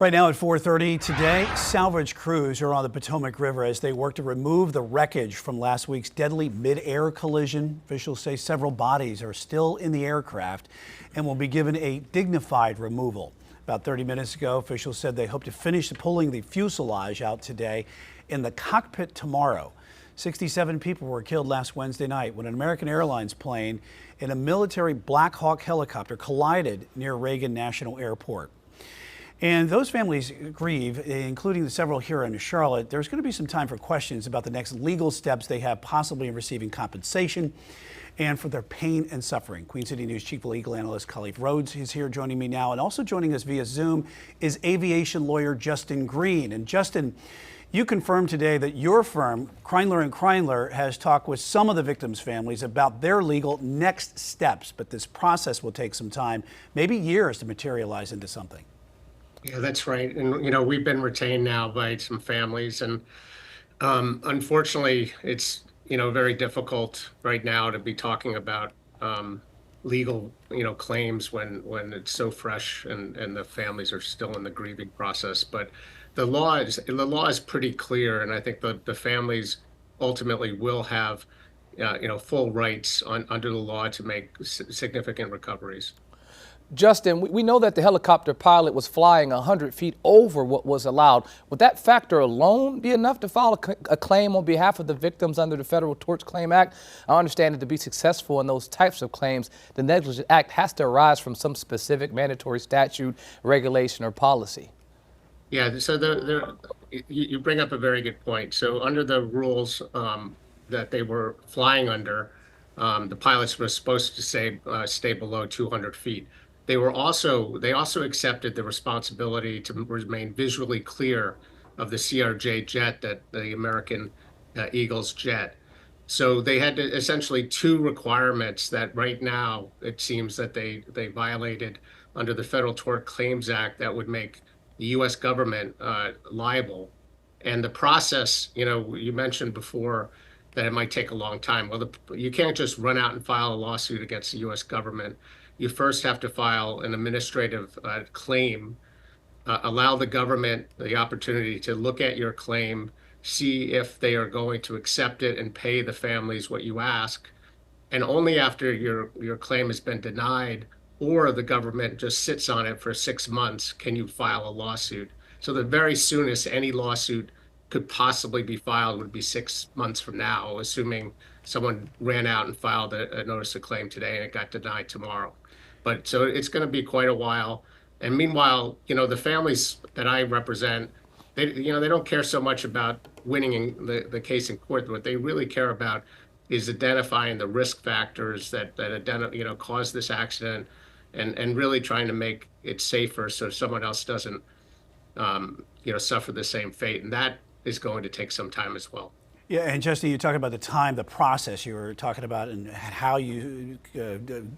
Right now at 4:30 today, salvage crews are on the Potomac River as they work to remove the wreckage from last week's deadly mid-air collision. Officials say several bodies are still in the aircraft and will be given a dignified removal. About 30 minutes ago, officials said they hope to finish pulling the fuselage out today in the cockpit tomorrow. 67 people were killed last Wednesday night when an American Airlines plane and a military Black Hawk helicopter collided near Reagan National Airport. And those families grieve, including the several here in Charlotte. There's going to be some time for questions about the next legal steps they have possibly in receiving compensation and for their pain and suffering. Queen City News Chief legal analyst Khalif Rhodes is here joining me now. And also joining us via Zoom is aviation lawyer Justin Green. And Justin, you confirmed today that your firm, Kreinler & Kreinler, has talked with some of the victims' families about their legal next steps. But this process will take some time, maybe years, to materialize into something. Yeah, that's right. And, we've been retained now by some families. And unfortunately, it's, very difficult right now to be talking about legal, claims when it's so fresh and the families are still in the grieving process. But the law is pretty clear. And I think the families ultimately will have, full rights under the law to make significant recoveries. Justin, we know that the helicopter pilot was flying 100 feet over what was allowed. Would that factor alone be enough to file a claim on behalf of the victims under the Federal Tort Claims Act? I understand that to be successful in those types of claims, the Negligent Act has to arise from some specific mandatory statute, regulation, or policy. Yeah, so you bring up a very good point. So under the rules that they were flying under, the pilots were supposed to stay below 200 feet. They also accepted the responsibility to remain visually clear of the CRJ jet, that the American Eagles jet. So they had essentially two requirements that right now it seems that they violated under the Federal Tort Claims Act that would make the U.S. government liable. And the process, you mentioned before that it might take a long time. Well, you can't just run out and file a lawsuit against the U.S. government. You first have to file an administrative claim, allow the government the opportunity to look at your claim, see if they are going to accept it and pay the families what you ask. And only after your claim has been denied or the government just sits on it for 6 months can you file a lawsuit. So the very soonest any lawsuit could possibly be filed would be 6 months from now, assuming someone ran out and filed a notice of claim today and it got denied tomorrow. But so it's going to be quite a while. And meanwhile, the families that I represent, they don't care so much about winning the case in court. What they really care about is identifying the risk factors that caused this accident and really trying to make it safer so someone else doesn't suffer the same fate. And that is going to take some time as well. Yeah, and Justin, you talk about the process you were talking about and how you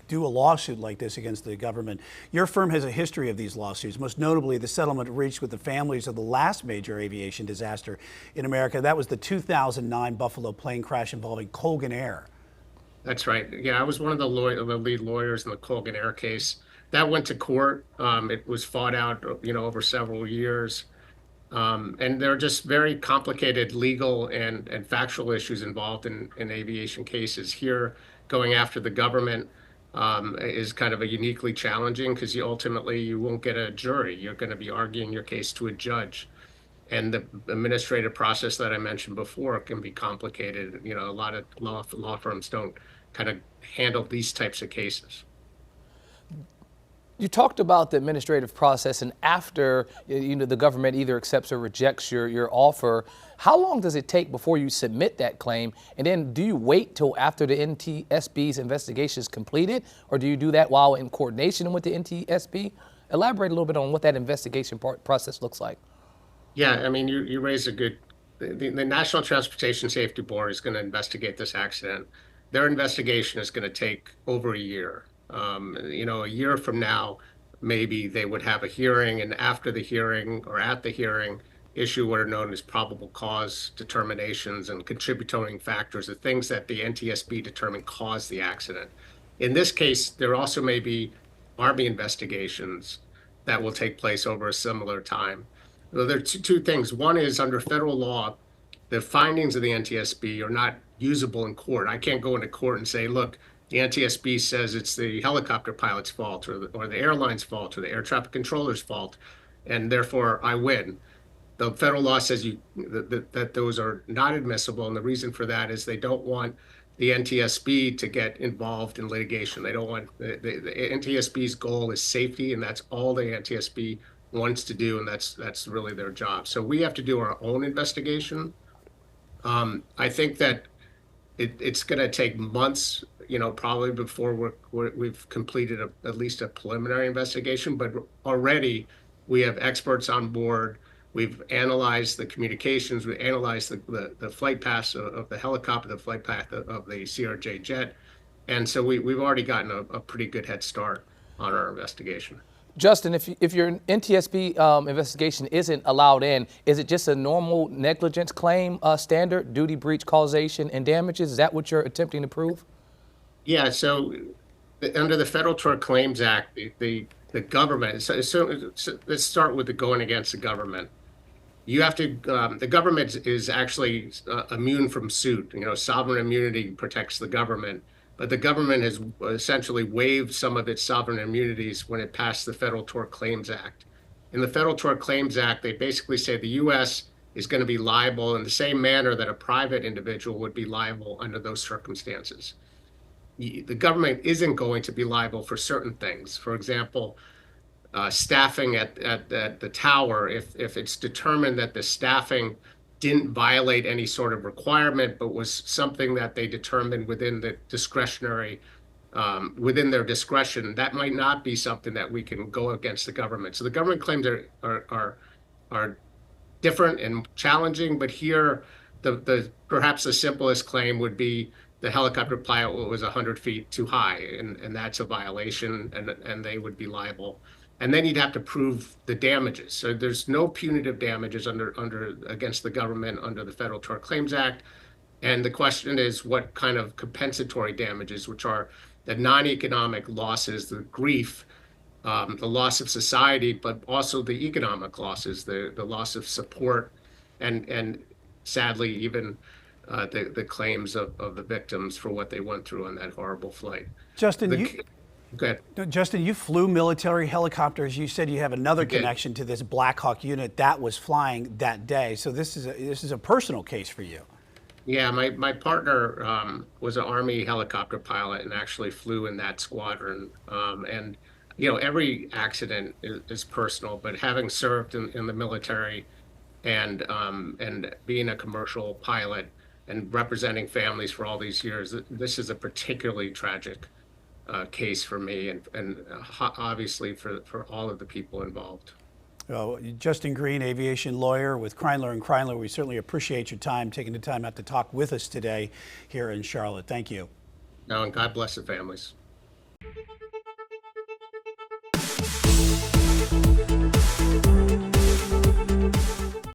do a lawsuit like this against the government. Your firm has a history of these lawsuits, most notably the settlement reached with the families of the last major aviation disaster in America. That was the 2009 Buffalo plane crash involving Colgan Air. That's right. Yeah, I was one of the lead lawyers in the Colgan Air case. That went to court. It was fought out, over several years. And there are just very complicated legal and factual issues involved in aviation cases. Here, going after the government is kind of a uniquely challenging because you won't get a jury. You're going to be arguing your case to a judge. And the administrative process that I mentioned before can be complicated. A lot of law firms don't kind of handle these types of cases. You talked about the administrative process, and after the government either accepts or rejects your offer, how long does it take before you submit that claim? And then do you wait till after the NTSB's investigation is completed, or do you do that while in coordination with the NTSB? Elaborate a little bit on what that investigation process looks like. Yeah, I mean, you raise a good. The National Transportation Safety Board is going to investigate this accident. Their investigation is going to take over a year. A year from now, maybe they would have a hearing, and after the hearing or at the hearing, issue what are known as probable cause determinations and contributory factors, the things that the NTSB determined caused the accident. In this case, there also may be Army investigations that will take place over a similar time. Well, there are two things. One is under federal law, the findings of the NTSB are not usable in court. I can't go into court and say, look, the NTSB says it's the helicopter pilot's fault or the airline's fault or the air traffic controller's fault, and therefore I win. The federal law says that those are not admissible, and the reason for that is they don't want the NTSB to get involved in litigation. They don't want the NTSB's goal is safety, and that's all the NTSB wants to do, and that's really their job. So we have to do our own investigation. I think that it's going to take months, probably before we've completed at least a preliminary investigation. But already we have experts on board. We've analyzed the communications. We analyzed the flight paths of the helicopter, the flight path of the CRJ jet. And so we've already gotten a pretty good head start on our investigation. Justin, if your NTSB investigation isn't allowed in, is it just a normal negligence claim standard, duty, breach, causation, and damages? Is that what you're attempting to prove? Yeah, so under the Federal Tort Claims Act, the government, so let's start with the going against the government. You have to, the government is actually immune from suit. Sovereign immunity protects the government, but the government has essentially waived some of its sovereign immunities when it passed the Federal Tort Claims Act. In the Federal Tort Claims Act, they basically say the U.S. is going to be liable in the same manner that a private individual would be liable under those circumstances. The government isn't going to be liable for certain things. For example, staffing at the tower, if it's determined that the staffing didn't violate any sort of requirement, but was something that they determined within the discretionary, within their discretion, that might not be something that we can go against the government. So the government claims are different and challenging, but here, the perhaps the simplest claim would be the helicopter pilot was 100 feet too high, and that's a violation, and they would be liable. And then you'd have to prove the damages. So there's no punitive damages against the government under the Federal Tort Claims Act. And the question is what kind of compensatory damages, which are the non-economic losses, the grief, the loss of society, but also the economic losses, the loss of support, and sadly even the claims of the victims for what they went through on that horrible flight. Justin, Okay. Justin, you flew military helicopters. You said you have another connection to this Black Hawk unit that was flying that day. So this is a personal case for you. Yeah, my partner was an Army helicopter pilot and actually flew in that squadron. And every accident is personal, but having served in the military and being a commercial pilot and representing families for all these years, this is a particularly tragic case for me and obviously for all of the people involved. Well, Justin Green, aviation lawyer with Kreinler & Kreinler, we certainly appreciate your time, taking the time out to talk with us today here in Charlotte. Thank you. No, and God bless the families.